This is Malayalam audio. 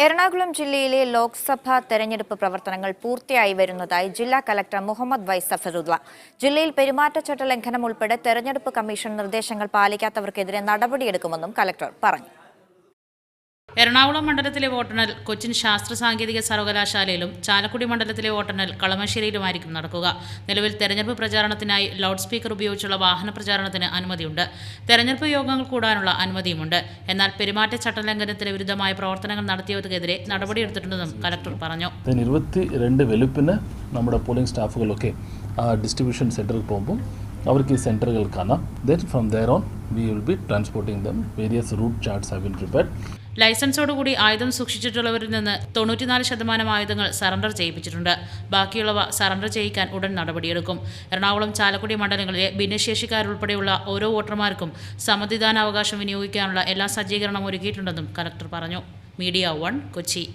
എറണാകുളം ജില്ലയിലെ ലോക്സഭാ തെരഞ്ഞെടുപ്പ് പ്രവർത്തനങ്ങൾ പൂർത്തിയായി വരുന്നതായി ജില്ലാ കലക്ടർ മുഹമ്മദ് വൈ സഫറുള്ള. ജില്ലയിൽ പെരുമാറ്റച്ചട്ട ലംഘനം ഉൾപ്പെടെ തെരഞ്ഞെടുപ്പ് കമ്മീഷൻ നിർദ്ദേശങ്ങൾ പാലിക്കാത്തവർക്കെതിരെ നടപടിയെടുക്കുമെന്നും കലക്ടർ പറഞ്ഞു. എറണാകുളം മണ്ഡലത്തിലെ വോട്ടെണ്ണൽ കൊച്ചിൻ ശാസ്ത്ര സാങ്കേതിക സർവകലാശാലയിലും ചാലക്കുടി മണ്ഡലത്തിലെ വോട്ടെണ്ണൽ കളമശ്ശേരിയിലുമായിരിക്കും നടക്കുക. നിലവിൽ തെരഞ്ഞെടുപ്പ് പ്രചാരണത്തിനായി ലൗഡ് സ്പീക്കർ ഉപയോഗിച്ചുള്ള വാഹന പ്രചാരണത്തിന് അനുമതിയുണ്ട്. തെരഞ്ഞെടുപ്പ് യോഗങ്ങൾ കൂടാനുള്ള അനുമതിയുമുണ്ട്. എന്നാൽ പെരുമാറ്റച്ചട്ടലംഘനത്തിന് വിരുദ്ധമായ പ്രവർത്തനങ്ങൾ നടത്തിയവർക്കെതിരെ നടപടിയെടുത്തിട്ടുണ്ടെന്നും കലക്ടർ പറഞ്ഞു. 22 വെളുപ്പിന് നമ്മുടെ പോളിംഗ് സ്റ്റാഫുകളൊക്കെ ഡിസ്ട്രിബ്യൂഷൻ സെന്ററിൽ പോകുമ്പോൾ അവർക്ക് ഈ സെന്ററുകൾ കാണാം. Then from there on we will be transporting them. Various route charts have been prepared. ലൈസൻസോടുകൂടി ആയുധം സൂക്ഷിച്ചിട്ടുള്ളവരിൽ നിന്ന് 94% ആയുധങ്ങൾ സറണ്ടർ ചെയ്യിപ്പിച്ചിട്ടുണ്ട്. ബാക്കിയുള്ളവ സറണ്ടർ ചെയ്യിക്കാൻ ഉടൻ നടപടിയെടുക്കും. എറണാകുളം, ചാലക്കുടി മണ്ഡലങ്ങളിലെ ഭിന്നശേഷിക്കാരുൾപ്പെടെയുള്ള ഓരോ വോട്ടർമാർക്കും സമ്മതിദാനാവകാശം വിനിയോഗിക്കാനുള്ള എല്ലാ സജ്ജീകരണവും ഒരുക്കിയിട്ടുണ്ടെന്നും കലക്ടർ പറഞ്ഞു. മീഡിയ 1 കൊച്ചി.